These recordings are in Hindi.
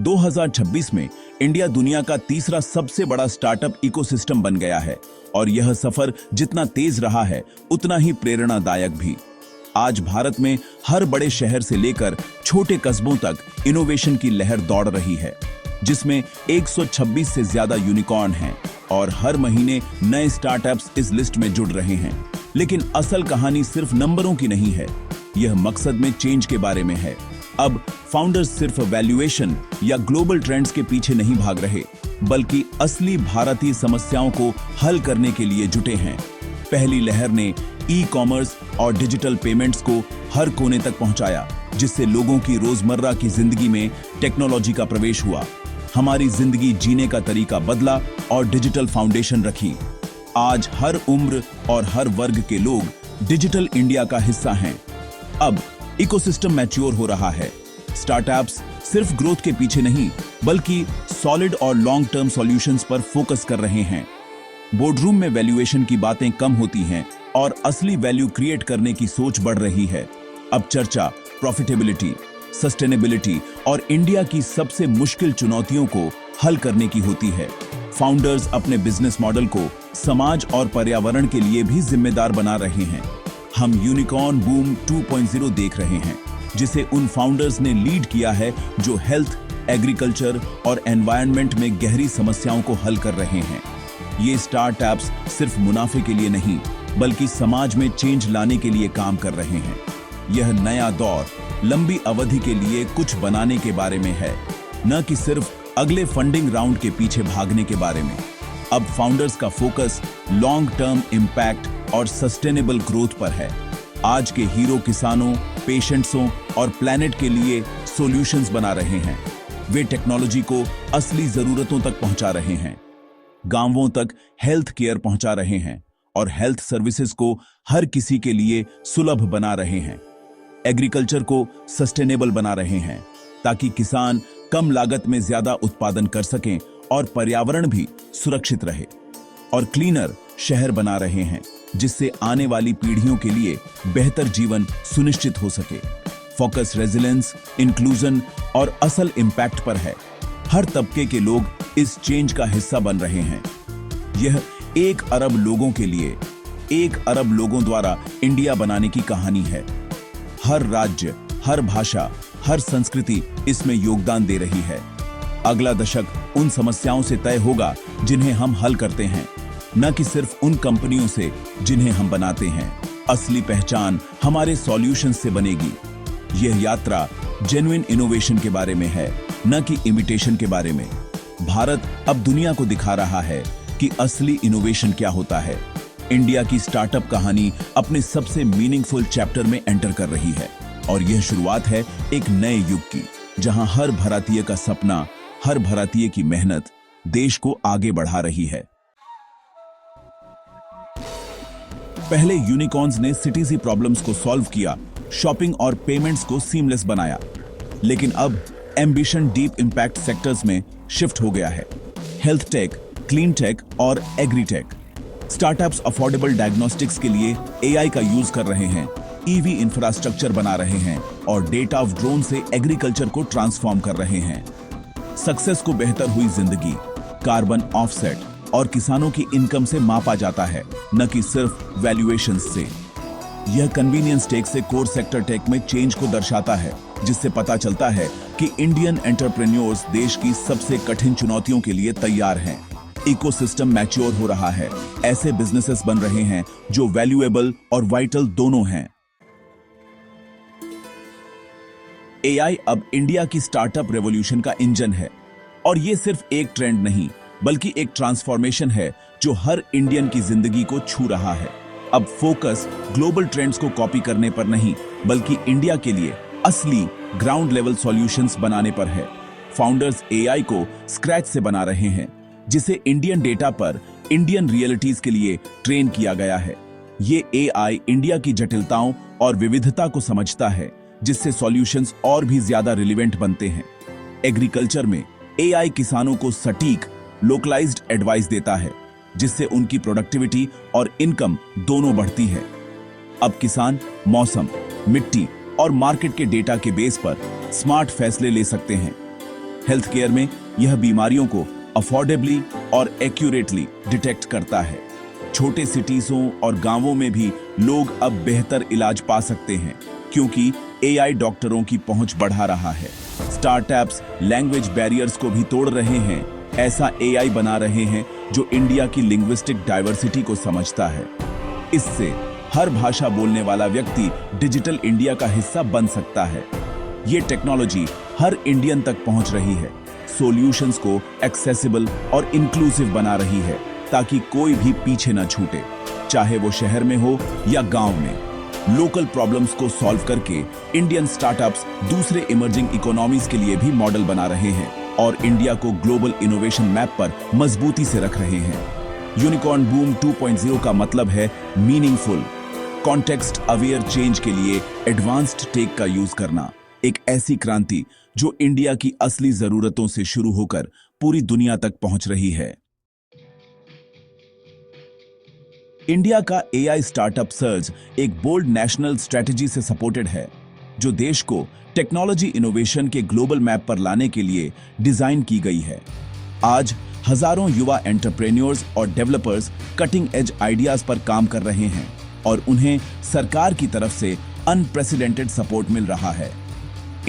2026 में इंडिया दुनिया का तीसरा सबसे बड़ा स्टार्टअप इकोसिस्टम बन गया है और यह सफर जितना तेज रहा है उतना ही प्रेरणादायक भी। आज भारत में हर बड़े शहर से लेकर छोटे कस्बों तक इनोवेशन की लहर दौड़ रही है, जिसमें 126 से ज्यादा यूनिकॉर्न हैं और हर महीने नए स्टार्टअप्स इस लिस्ट में जुड़ रहे हैं। लेकिन असल कहानी सिर्फ नंबरों की नहीं है, यह मकसद में चेंज के बारे में है। अब फाउंडर्स सिर्फ वैल्यूएशन या ग्लोबल ट्रेंड्स के पीछे नहीं भाग रहे, बल्कि असली भारतीय समस्याओं को हल करने के लिए जुटे हैं। पहली लहर ने ई कॉमर्स और डिजिटल पेमेंट्स को हर कोने तक पहुंचाया, जिससे लोगों की रोजमर्रा की जिंदगी में टेक्नोलॉजी का प्रवेश हुआ। हमारी जिंदगी जीने का तरीका बदला और डिजिटल फाउंडेशन रखी। आज हर उम्र और हर वर्ग के लोग डिजिटल इंडिया का हिस्सा हैं। अब इकोसिस्टम मैच्योर हो रहा है। स्टार्टअप्स सिर्फ ग्रोथ के पीछे नहीं, बल्कि सॉलिड और लॉन्ग टर्म सॉल्यूशंस पर फोकस कर रहे हैं। बोर्डरूम में वैल्यूएशन की बातें कम होती हैं और असली वैल्यू क्रिएट करने की सोच बढ़ रही है। अब चर्चा प्रॉफिटेबिलिटी, सस्टेनेबिलिटी और इंडिया की सबसे मुश्किल चुनौतियों को हल करने की होती है। फाउंडर्स अपने बिजनेस मॉडल को समाज और पर्यावरण के लिए भी जिम्मेदार बना रहे हैं। हम यूनिकॉर्न बूम 2.0 देख रहे हैं, जिसे उन फाउंडर्स ने लीड किया है जो हेल्थ, एग्रीकल्चर और एनवायरनमेंट में गहरी समस्याओं को हल कर रहे हैं। ये स्टार्टअप्स सिर्फ मुनाफे के लिए नहीं, बल्कि समाज में चेंज लाने के लिए काम कर रहे हैं। यह नया दौर लंबी अवधि के लिए कुछ बनाने के बारे में है, न कि सिर्फ अगले फंडिंग राउंड के पीछे भागने के बारे में। अब फाउंडर्स का फोकस लॉन्ग टर्म इम्पैक्ट और सस्टेनेबल ग्रोथ पर है। आज के हीरो किसानों, पेशेंट्सों और प्लैनेट के लिए सॉल्यूशंस बना रहे हैं। वे टेक्नोलॉजी को असली जरूरतों तक पहुंचा रहे हैं, गांवों तक हेल्थ केयर पहुंचा रहे हैं और हेल्थ सर्विसेज को हर किसी के लिए सुलभ बना रहे हैं। एग्रीकल्चर को सस्टेनेबल बना रहे हैं ताकि किसान कम लागत में ज्यादा उत्पादन कर सकें और पर्यावरण भी सुरक्षित रहे। और क्लीनर शहर बना रहे हैं जिससे आने वाली पीढ़ियों के लिए बेहतर जीवन सुनिश्चित हो सके। फोकस रेजिलेंस, इंक्लूजन और असल इम्पैक्ट पर है। हर तबके के लोग इस चेंज का हिस्सा बन रहे हैं। यह 1 अरब लोगों के लिए 1 अरब लोगों द्वारा इंडिया बनाने की कहानी है। हर राज्य, हर भाषा, हर संस्कृति इसमें योगदान दे रही है। अगला दशक उन समस्याओं से तय होगा जिन्हें हम हल करते हैं, न कि सिर्फ उन कंपनियों से जिन्हें हम बनाते हैं। असली पहचान हमारे सॉल्यूशंस से बनेगी। यह यात्रा जेन्युइन इनोवेशन के बारे में है, न कि इमिटेशन के बारे में। भारत अब दुनिया को दिखा रहा है कि असली इनोवेशन क्या होता है। इंडिया की स्टार्टअप कहानी अपने सबसे मीनिंगफुल चैप्टर में एंटर कर रही है और यह शुरुआत है एक नए युग की, जहां हर भारतीय का सपना, हर भारतीय की मेहनत देश को आगे बढ़ा रही है। पहले यूनिकॉर्न्स ने सिटीज प्रॉब्लम्स को सॉल्व किया, शॉपिंग और पेमेंट्स को सीमलेस बनाया, लेकिन अब एम्बिशन डीप इंपैक्ट सेक्टर्स में शिफ्ट हो गया है। हेल्थ टेक, क्लीन टेक और agri tech. Startups affordable diagnostics के लिए एआई का यूज कर रहे हैं, ईवी इंफ्रास्ट्रक्चर बना रहे हैं और डेटा ऑफ ड्रोन से एग्रीकल्चर को ट्रांसफॉर्म कर रहे हैं। सक्सेस को बेहतर हुई जिंदगी, कार्बन ऑफसेट और किसानों की इनकम से मापा जाता है, न कि सिर्फ वैल्यूएशन से। यह कन्वीनियंस टेक से कोर सेक्टर टेक में चेंज को दर्शाता है, जिससे पता चलता है कि इंडियन एंटरप्रेन्योर्स देश की सबसे कठिन चुनौतियों के लिए तैयार हैं। इकोसिस्टम मैच्योर हो रहा है, ऐसे बिजनेसेस बन रहे हैं जो वैल्यूएबल और वाइटल दोनों हैं। एआई अब इंडिया की स्टार्टअप रेवोल्यूशन का इंजन है और यह सिर्फ एक ट्रेंड नहीं, बल्कि एक ट्रांसफॉर्मेशन है जो हर इंडियन की जिंदगी को छू रहा है। अब फोकस ग्लोबल ट्रेंड्स को कॉपी करने पर नहीं, बल्कि इंडिया के लिए असली ग्राउंड लेवल सॉल्यूशंस बनाने पर है। फाउंडर्स एआई को स्क्रैच से बना रहे हैं, जिसे इंडियन डेटा पर इंडियन रियलिटीज के लिए ट्रेन किया गया है। ये एआई इंडिया की जटिलताओं और विविधता को समझता है, जिससे सॉल्यूशंस और भी ज्यादा रिलेवेंट बनते हैं। एग्रीकल्चर में एआई किसानों को सटीक, लोकलाइज्ड एडवाइस देता है, जिससे उनकी प्रोडक्टिविटी और इनकम दोनों बढ़ती है। अब किसान मौसम, मिट्टी और मार्केट के डेटा के बेस पर स्मार्ट फैसले ले सकते हैं। हेल्थ केयर में यह बीमारियों को अफोर्डेबली और एक्यूरेटली डिटेक्ट करता है। छोटे सिटीजों और गांवों में भी लोग अब बेहतर इलाज पा सकते हैं क्योंकि एआई डॉक्टरों की पहुंच बढ़ा रहा है। स्टार्टअप्स लैंग्वेज बैरियर्स को भी तोड़ रहे हैं, ऐसा एआई बना रहे हैं जो इंडिया की लिंग्विस्टिक डाइवर्सिटी को समझता है। इससे हर भाषा बोलने वाला व्यक्ति डिजिटल इंडिया का हिस्सा बन सकता है। ये टेक्नोलॉजी हर इंडियन तक पहुंच रही है, सॉल्यूशंस को एक्सेसिबल और इंक्लूसिव बना रही है ताकि कोई भी पीछे न छूटे, चाहे वो शहर में हो या गांव में। लोकल प्रॉब्लम्स को सॉल्व करके इंडियन स्टार्टअप्स दूसरे इमर्जिंग इकोनॉमीज के लिए भी मॉडल बना रहे हैं और इंडिया को ग्लोबल इनोवेशन मैप पर मजबूती से रख रहे हैं। यूनिकॉर्न बूम 2.0 का मतलब है मीनिंगफुल, कॉन्टेक्स्ट अवेयर चेंज के लिए एडवांस्ड टेक का यूज करना, एक ऐसी क्रांति जो इंडिया की असली जरूरतों से शुरू होकर पूरी दुनिया तक पहुंच रही है। इंडिया का एआई स्टार्टअप सर्ज एक बोल्ड नेशनल स्ट्रेटजी से सपोर्टेड है जो देश को टेक्नोलॉजी इनोवेशन के ग्लोबल मैप पर लाने के लिए डिजाइन की गई है। आज हजारों युवा एंटरप्रेन्योर्स और डेवलपर्स कटिंग एज आइडियाज पर काम कर रहे हैं और उन्हें सरकार की तरफ से अनप्रेसिडेंटेड सपोर्ट मिल रहा है।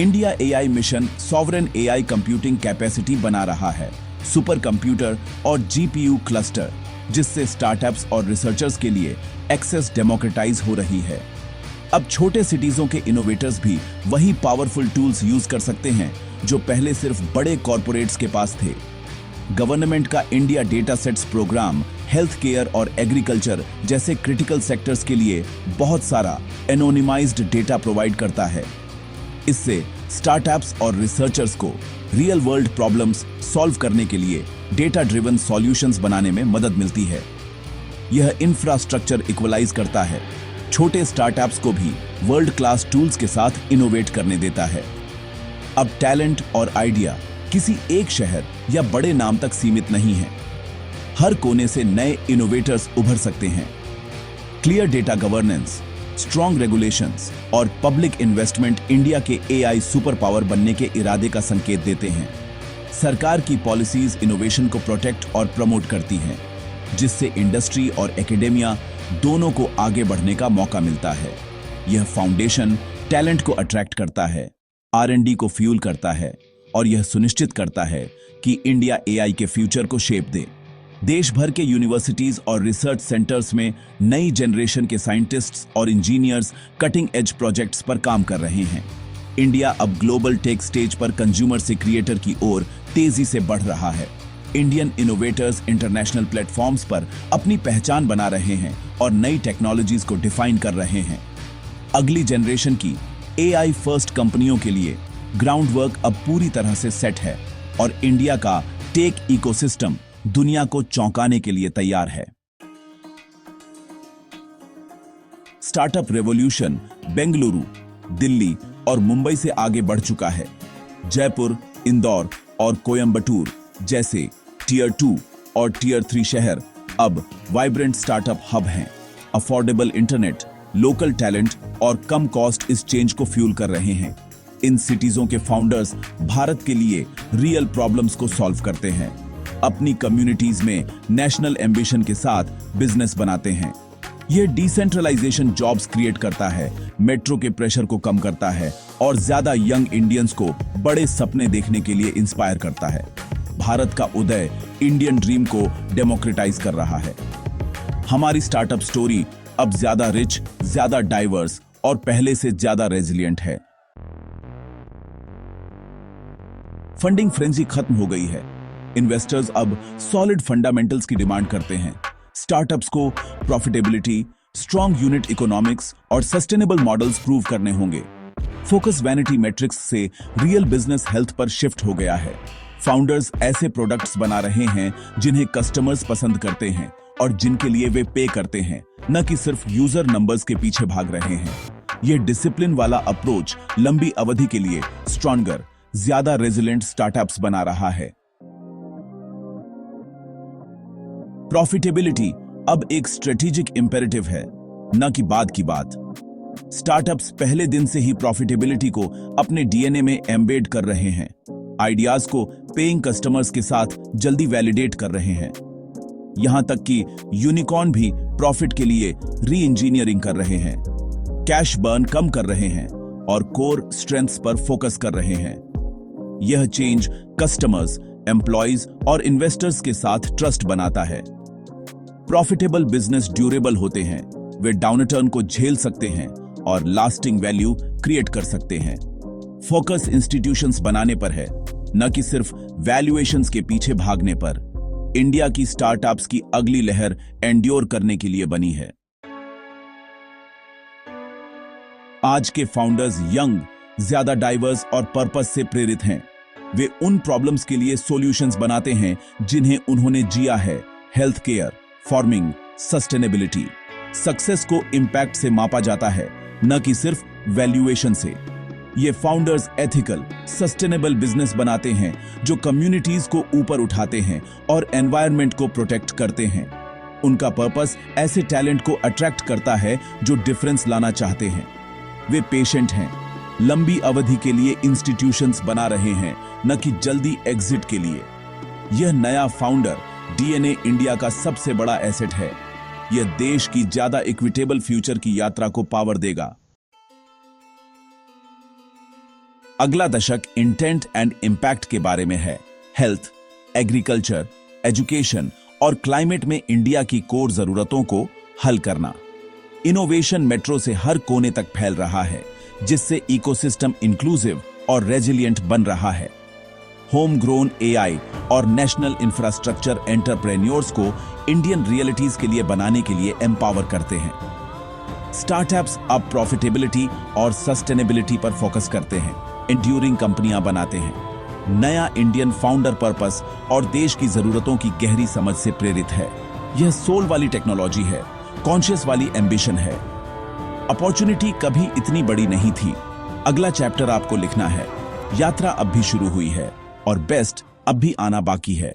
India AI mission sovereign AI computing capacity बना रहा है, सुपर कंप्यूटर और जीपीयू क्लस्टर, जिससे स्टार्टअप्स और रिसर्चर्स के लिए एक्सेस डेमोक्रेटाइज हो रही है। अब छोटे सिटीजों के इनोवेटर्स भी वही पावरफुल टूल्स यूज कर सकते हैं जो पहले सिर्फ बड़े कॉर्पोरेट्स के पास थे। गवर्नमेंट का India data sets programme health care और एग्रीकल्चर जैसे क्रिटिकल सेक्टर्स के लिए बहुत सारा एनोनिमाइज्ड डेटा प्रोवाइड करता है। इससे स्टार्टअप्स और रिसर्चर्स को रियल वर्ल्ड प्रॉब्लम्स सॉल्व करने के लिए डेटा ड्रिवन सॉल्यूशंस बनाने में मदद मिलती है। यह इंफ्रास्ट्रक्चर इक्वलाइज करता है, छोटे स्टार्टअप्स को भी वर्ल्ड क्लास टूल्स के साथ इनोवेट करने देता है। अब टैलेंट और आइडिया किसी एक शहर या बड़े नाम तक सीमित नहीं है, हर कोने से नए इनोवेटर्स उभर सकते हैं। Clear data governance, strong regulations और पब्लिक इन्वेस्टमेंट इंडिया के एआई सुपर पावर बनने के इरादे का संकेत देते हैं। सरकार की पॉलिसीज इनोवेशन को प्रोटेक्ट और प्रमोट करती हैं, जिससे इंडस्ट्री और एकेडेमिया दोनों को आगे बढ़ने का मौका मिलता है। यह फाउंडेशन टैलेंट को अट्रैक्ट करता है, आर&डी को फ्यूल करता है और यह सुनिश्चित करता है कि इंडिया एआई के फ्यूचर को शेप दे। देश भर के यूनिवर्सिटीज और रिसर्च सेंटर्स में नई जनरेशन के साइंटिस्ट्स और इंजीनियर्स कटिंग एज प्रोजेक्ट्स पर काम कर रहे हैं। इंडिया अब ग्लोबल टेक स्टेज पर कंज्यूमर से क्रिएटर की ओर तेजी से बढ़ रहा है। इंडियन इनोवेटर्स इंटरनेशनल प्लेटफॉर्म्स पर अपनी पहचान बना रहे हैं और नई टेक्नोलॉजीज को डिफाइन कर रहे हैं। अगली जनरेशन की एआई फर्स्ट कंपनियों के लिए ग्राउंड वर्क अब पूरी तरह से सेट है और इंडिया का टेक इकोसिस्टम दुनिया को चौंकाने के लिए तैयार है। स्टार्टअप रेवोल्यूशन बेंगलुरु, दिल्ली और मुंबई से आगे बढ़ चुका है। जयपुर, इंदौर और कोयंबटूर जैसे टियर 2 और टियर 3 शहर अब वाइब्रेंट स्टार्टअप हब हैं। अफोर्डेबल इंटरनेट, लोकल टैलेंट और कम कॉस्ट इस चेंज को फ्यूल कर रहे हैं। इन सिटीजों के फाउंडर्स भारत के लिए रियल प्रॉब्लम्स को सॉल्व करते हैं, अपनी कम्युनिटीज में नेशनल एम्बिशन के साथ बिजनेस बनाते हैं। यह डिसेंट्रलाइजेशन जॉब्स क्रिएट करता है, मेट्रो के प्रेशर को कम करता है और ज्यादा यंग इंडियंस को बड़े सपने देखने के लिए इंस्पायर करता है। भारत का उदय इंडियन ड्रीम को डेमोक्रेटाइज कर रहा है। हमारी स्टार्टअप स्टोरी अब ज्यादा रिच, ज्यादा डाइवर्स और पहले से ज्यादा रेजिलिएंट है। फंडिंग फ्रेंजी खत्म हो गई है। इन्वेस्टर्स अब सॉलिड फंडामेंटल्स की डिमांड करते हैं। स्टार्टअप्स को प्रॉफिटेबिलिटी, स्ट्रॉन्ग यूनिट इकोनॉमिक्स और सस्टेनेबल मॉडल्स प्रूव करने होंगे। फोकस वैनिटी मैट्रिक्स से रियल बिजनेस हेल्थ पर शिफ्ट हो गया है। फाउंडर्स ऐसे प्रोडक्ट्स बना रहे हैं जिन्हें कस्टमर्स पसंद करते हैं और जिनके लिए वे पे करते हैं, न कि सिर्फ यूजर नंबर्स के पीछे भाग रहे हैं। यह डिसिप्लिन वाला अप्रोच लंबी अवधि के लिए स्ट्रॉन्गर, ज्यादा रेजिलेंट स्टार्टअप्स बना रहा है। प्रॉफिटेबिलिटी अब एक स्ट्रेटेजिक इंपेरेटिव है, न कि बाद की बात। स्टार्टअप्स पहले दिन से ही प्रॉफिटेबिलिटी को अपने डीएनए में एम्बेड कर रहे हैं। आइडियाज को पेइंग कस्टमर्स के साथ जल्दी वैलिडेट कर रहे हैं। यहां तक कि यूनिकॉर्न भी प्रॉफिट के लिए री इंजीनियरिंग कर रहे हैं, कैश बर्न कम कर रहे हैं और कोर स्ट्रेंथ्स पर फोकस कर रहे हैं। यह चेंज कस्टमर्स, एम्प्लॉइज और इन्वेस्टर्स के साथ ट्रस्ट बनाता है। प्रॉफिटेबल बिजनेस ड्यूरेबल होते हैं, वे डाउनटर्न को झेल सकते हैं और लास्टिंग वैल्यू क्रिएट कर सकते हैं। फोकस इंस्टीट्यूशंस बनाने पर है, न कि सिर्फ वैल्यूएशंस के पीछे भागने पर। इंडिया की स्टार्टअप्स की अगली लहर एंड्योर करने के लिए बनी है। आज के फाउंडर्स यंग, ज्यादा डाइवर्स और पर्पस से प्रेरित हैं। वे उन प्रॉब्लम्स के लिए सॉल्यूशंस बनाते हैं जिन्हें उन्होंने जिया है। Health care, farming, sustainability. Success को इंपैक्ट से मापा जाता है, न कि सिर्फ वैल्यूएशन से। ये फाउंडर्स एथिकल, सस्टेनेबल बिजनेस बनाते हैं जो कम्युनिटीज को ऊपर उठाते हैं और एनवायरनमेंट को प्रोटेक्ट करते हैं। उनका पर्पस ऐसे टैलेंट को अट्रैक्ट करता है जो डिफरेंस लाना चाहते हैं। वे पेशेंट हैं, लंबी अवधि के लिए इंस्टीट्यूशंस बना रहे हैं, न कि जल्दी एग्जिट के लिए। यह नया फाउंडर डीएनए इंडिया का सबसे बड़ा एसेट है। यह देश की ज्यादा इक्विटेबल फ्यूचर की यात्रा को पावर देगा। अगला दशक इंटेंट एंड इंपैक्ट के बारे में है। हेल्थ, एग्रीकल्चर, एजुकेशन और क्लाइमेट में इंडिया की कोर जरूरतों को हल करना। इनोवेशन मेट्रो से हर कोने तक फैल रहा है, जिससे इकोसिस्टम इंक्लूसिव और रेजिलिएंट बन रहा है। होम ग्रोन एआई और नेशनल इंफ्रास्ट्रक्चर एंटरप्रेन्योर्स को इंडियन रियलिटीज के लिए बनाने के लिए एम्पावर करते हैं। स्टार्टअप्स अब प्रॉफिटेबिलिटी और सस्टेनेबिलिटी पर फोकस करते हैं, एंड्यूरिंग कंपनियां बनाते हैं। नया इंडियन फाउंडर पर्पस और देश की जरूरतों की गहरी समझ से प्रेरित है। यह सोल वाली टेक्नोलॉजी है, कॉन्शियस वाली एम्बिशन है। अपॉर्चुनिटी कभी इतनी बड़ी नहीं थी। अगला चैप्टर आपको लिखना है। यात्रा अब भी शुरू हुई है और बेस्ट अब भी आना बाकी है।